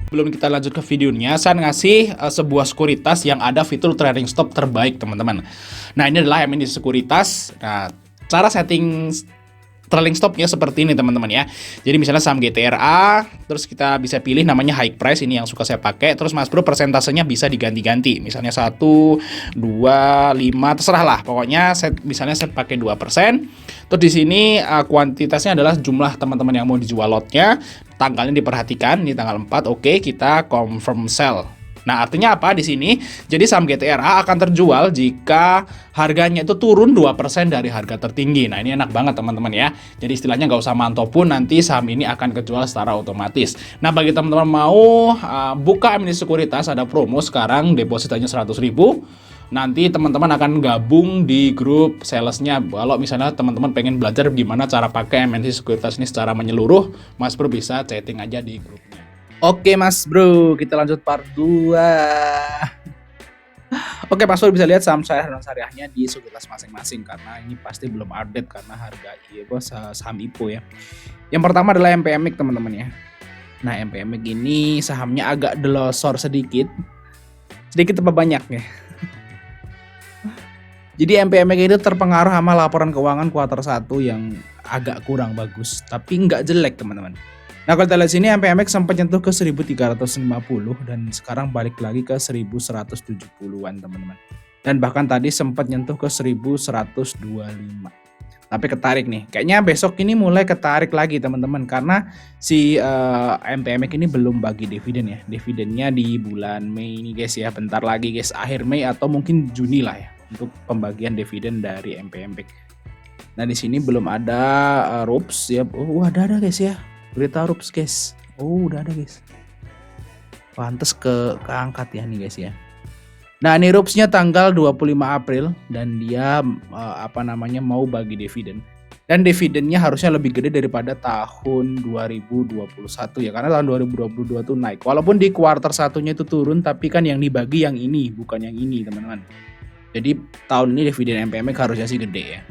Belum kita lanjut ke videonya, saya ngasih sebuah sekuritas yang ada fitur trading stop terbaik, teman-teman. Nah, ini adalah MND sekuritas. Nah, cara setting trailing stopnya seperti ini, teman-teman ya. Jadi misalnya saham GTRA, terus kita bisa pilih namanya high price, ini yang suka saya pakai. Terus Mas Bro persentasenya bisa diganti-ganti. Misalnya 1, 2, 5, terserah lah. Pokoknya misalnya saya pakai 2%. Terus di sini kuantitasnya adalah jumlah teman-teman yang mau dijual lotnya. Tanggalnya diperhatikan, ini tanggal 4. Oke, kita confirm sell. Nah, artinya apa di sini? Jadi saham GTRA akan terjual jika harganya itu turun 2% dari harga tertinggi. Nah, ini enak banget teman-teman ya. Jadi istilahnya nggak usah mantau pun, nanti saham ini akan kejual secara otomatis. Nah, bagi teman-teman mau buka MND sekuritas, ada promo sekarang, depositanya 100.000. Nanti teman-teman akan gabung di grup salesnya. Kalau misalnya teman-teman pengen belajar gimana cara pakai MND sekuritas ini secara menyeluruh, Mas Bro bisa chatting aja di grupnya. Oke Mas Bro, kita lanjut part 2. Oke, Mas Bro bisa lihat saham syariah dan syariahnya di sekuritas masing-masing, karena ini pasti belum update karena harga saham IPO ya. Yang pertama adalah MPMIC teman-teman ya. Nah, MPMIC ini sahamnya agak delosor sedikit. Sedikit apa banyak ya? Jadi MPMIC itu terpengaruh sama laporan keuangan kuartal 1 yang agak kurang bagus, tapi nggak jelek teman-teman. Nah, kalau kita lihat sini MPMIC sempat nyentuh ke 1350 dan sekarang balik lagi ke 1170-an teman-teman. Dan bahkan tadi sempat nyentuh ke 1125. Tapi ketarik nih. Kayaknya besok ini mulai ketarik lagi teman-teman, karena si MPMIC ini belum bagi dividen ya. Dividennya di bulan Mei ini guys ya, bentar lagi guys, akhir Mei atau mungkin Juni lah ya untuk pembagian dividen dari MPMIC. Nah, di sini belum ada RUPS ya. Oh, ada guys ya. Berita RUPS guys. Oh, udah ada guys. Pantes keangkat ya nih guys ya. Nah, ini RUPS-nya tanggal 25 April dan dia mau bagi dividen. Dan dividennya harusnya lebih gede daripada tahun 2021 ya, karena tahun 2022 tuh naik. Walaupun di kuartal satunya itu turun, tapi kan yang dibagi yang ini, bukan yang ini teman-teman. Jadi tahun ini dividen MPMIC harusnya sih gede ya.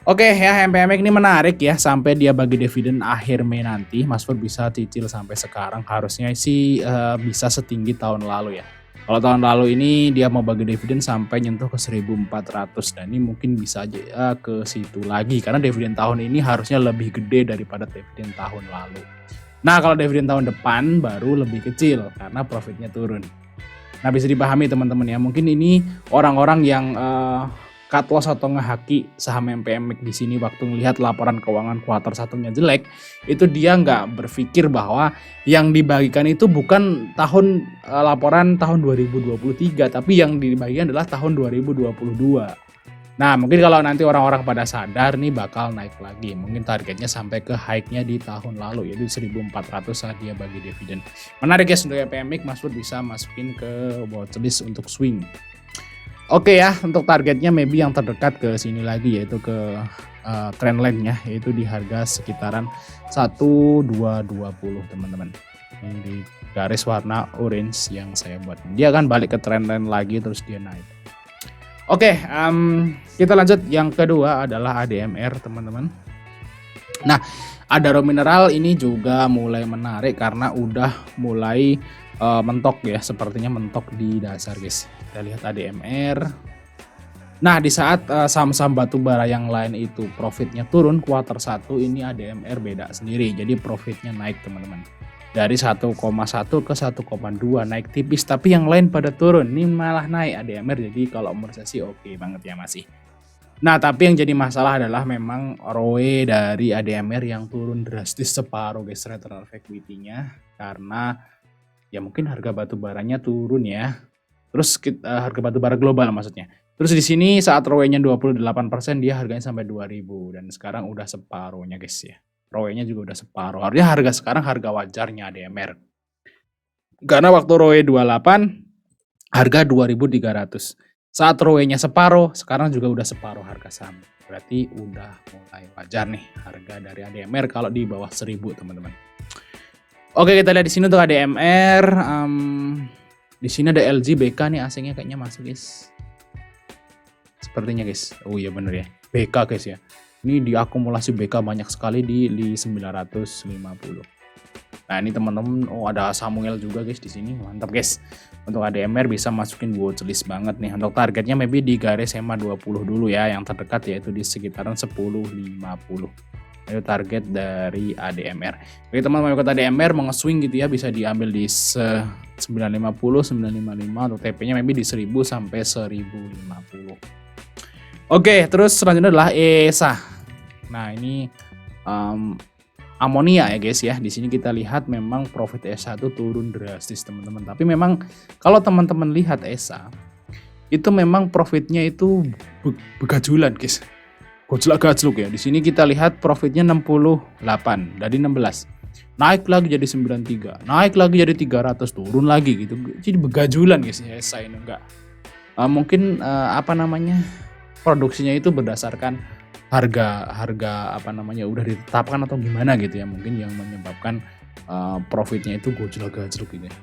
Oke ya, MPMIC ini menarik ya, sampai dia bagi dividen akhir Mei nanti. Mas Pur bisa cicil sampai sekarang, harusnya sih bisa setinggi tahun lalu ya. Kalau tahun lalu ini dia mau bagi dividen sampai nyentuh ke 1.400, dan ini mungkin bisa aja ke situ lagi, karena dividen tahun ini harusnya lebih gede daripada dividen tahun lalu. Nah, kalau dividen tahun depan baru lebih kecil karena profitnya turun. Nah, bisa dipahami teman-teman ya, mungkin ini orang-orang yang cut loss atau ngehaki saham MPMIC di sini waktu ngelihat laporan keuangan kuartal satunya jelek, itu dia nggak berpikir bahwa yang dibagikan itu bukan laporan tahun 2023, tapi yang dibagikan adalah tahun 2022. Nah, mungkin kalau nanti orang-orang pada sadar nih bakal naik lagi. Mungkin targetnya sampai ke high-nya di tahun lalu, yaitu 1.400 saat dia bagi dividen. Menarik ya untuk MPMIC, Mas Pur bisa masukin ke watchlist untuk swing. Oke ya, untuk targetnya maybe yang terdekat ke sini lagi, yaitu ke trendline-nya, yaitu di harga sekitaran 1220 teman-teman. Ini di garis warna orange yang saya buat. Dia akan balik ke trendline lagi terus dia naik. Oke, kita lanjut. Yang kedua adalah ADMR teman-teman. Nah, Adaro Mineral ini juga mulai menarik karena udah mulai mentok ya, sepertinya mentok di dasar guys. Kita lihat ADMR. Nah, di saat saham-saham batubara yang lain itu profitnya turun kuartal 1, ini ADMR beda sendiri. Jadi profitnya naik teman-teman. Dari 1,1 ke 1,2 naik tipis, tapi yang lain pada turun. Ini malah naik ADMR, jadi kalau menurut saya sih oke banget ya masih. Nah, tapi yang jadi masalah adalah memang ROE dari ADMR yang turun drastis separuh guys, return on equity-nya, karena ya mungkin harga batu baranya turun ya. Terus harga batu bara global maksudnya. Terus di sini saat ROE-nya 28%, dia harganya sampai 2.000 dan sekarang udah separuhnya guys ya. ROE-nya juga udah separuh. Harusnya harga sekarang harga wajarnya ADMR. Karena waktu ROE 28, harga 2.300. Saat ROE-nya separuh, sekarang juga udah separuh harga saham. Berarti udah mulai wajar nih harga dari ADMR kalau di bawah 1.000 teman-teman. Oke, kita lihat di sini untuk ADMR. Di sini ada LG BK nih, asingnya kayaknya masuk guys. Sepertinya guys. Oh iya bener ya. BK guys ya. Ini diakumulasi BK banyak sekali di 950. Nah ini teman-teman, oh ada Samuel juga guys di sini, mantap guys. Untuk ADMR bisa masukin watchlist banget nih. Untuk targetnya maybe di garis EMA 20 dulu ya, yang terdekat yaitu di sekitaran 10.50. Itu target dari ADMR. Oke teman-teman, mau ikut ADMR mau nge-swing gitu ya, bisa diambil di 950, 955, untuk TP-nya maybe di 1000 sampai 1050. Oke, terus selanjutnya adalah ESA. Nah ini amonia ya guys ya. Di sini kita lihat memang profit ESA itu turun drastis teman-teman. Tapi memang kalau teman-teman lihat ESA itu memang profitnya itu begajulan guys. Gojlak-gajluk ya. Di sini kita lihat profitnya 68 dari 16. Naik lagi jadi 93, naik lagi jadi 300, turun lagi gitu. Jadi begajulan guys ya ESA ini enggak. Mungkin produksinya itu berdasarkan harga apa namanya udah ditetapkan atau gimana gitu ya, mungkin yang menyebabkan profitnya itu gojlak-gajluk gitu ya.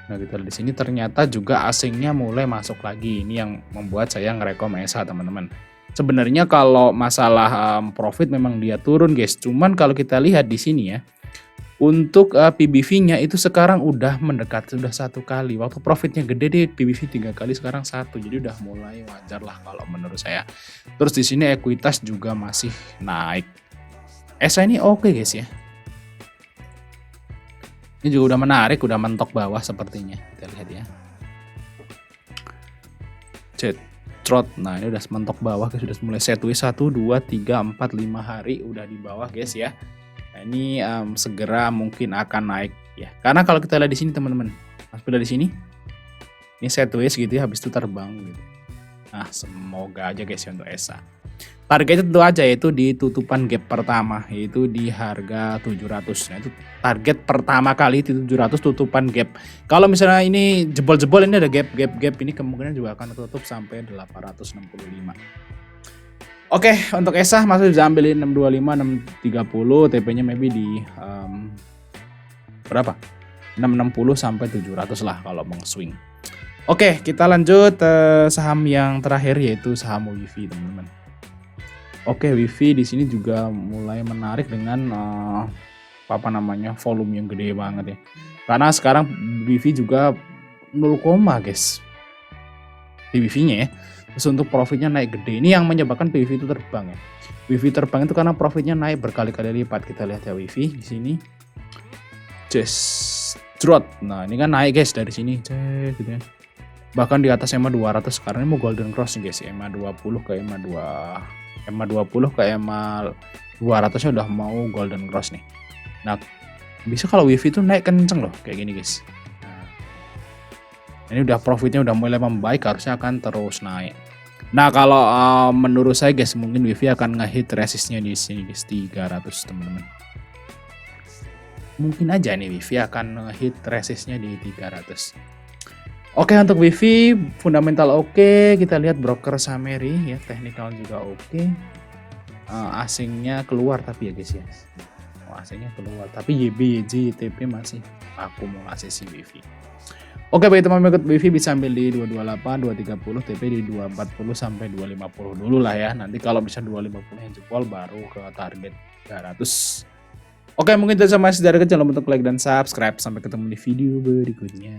Nah kita di sini ternyata juga asingnya mulai masuk lagi, ini yang membuat saya ngerekom ESA teman-teman. Sebenarnya kalau masalah profit memang dia turun guys, cuman kalau kita lihat di sini ya, untuk PBV-nya itu sekarang udah mendekat, sudah 1 kali. Waktu profitnya gede deh PBV 3 kali, sekarang 1. Jadi udah mulai wajar lah kalau menurut saya. Terus di sini ekuitas juga masih naik. ESA ini oke guys ya. Ini juga udah menarik, udah mentok bawah sepertinya. Kita lihat ya. Cetrot. Nah ini udah mentok bawah guys, sudah mulai sideways 1, 2, 3, 4, 5 hari udah di bawah guys ya. Nah, ini segera mungkin akan naik ya. Karena kalau kita lihat di sini teman-teman, di sini, ini sideways gitu ya, habis itu terbang gitu. Nah semoga aja guys ya untuk ESA. Targetnya tentu aja yaitu di tutupan gap pertama, yaitu di harga 700. Nah itu target pertama kali di 700 tutupan gap. Kalau misalnya ini jebol-jebol, ini ada gap ini kemungkinan juga akan tutup sampai 865. Oke, untuk ESA masih bisa ambilin 625, 630, TP-nya maybe di berapa? 660 sampai 700 lah kalau mau swing. Oke, kita lanjut saham yang terakhir yaitu saham WIFI, teman-teman. Oke, WIFI di sini juga mulai menarik dengan volume yang gede banget ya. Karena sekarang WIFI juga 0, guys. Di WIFI-nya ya. Terus untuk profitnya naik gede. Ini yang menyebabkan PBV itu terbang ya. PBV terbang itu karena profitnya naik berkali-kali lipat. Kita lihat ya WIFI di sini. Drop. Nah, ini kan naik guys dari sini. Gitu ya. Bahkan di atas EMA 200 sekarang ini mau golden cross nih guys. EMA 20 ke EMA 20 ke EMA 200-nya udah mau golden cross nih. Nah, bisa kalau WIFI itu naik kenceng loh kayak gini guys. Ini udah profitnya udah mulai membaik, harusnya akan terus naik. Nah kalau menurut saya guys, mungkin WIFI akan ngehit resistnya di sini guys, 300 teman-teman. Mungkin aja nih WIFI akan ngehit resistnya di 300. Oke, untuk WIFI fundamental oke. Kita lihat broker summary ya, technical juga oke. Asingnya keluar tapi ya guys ya. Asingnya keluar tapi YB, YJ, YTP masih akumulasi si WIFI. Oke, bagi teman-teman ikut WIFI bisa ambil di 228, 230, TP di 240 sampai 250 dulu lah ya. Nanti kalau bisa 250 yang jebol baru ke target 300. Oke, mungkin itu sama dari kecil. Jangan lupa untuk like dan subscribe. Sampai ketemu di video berikutnya.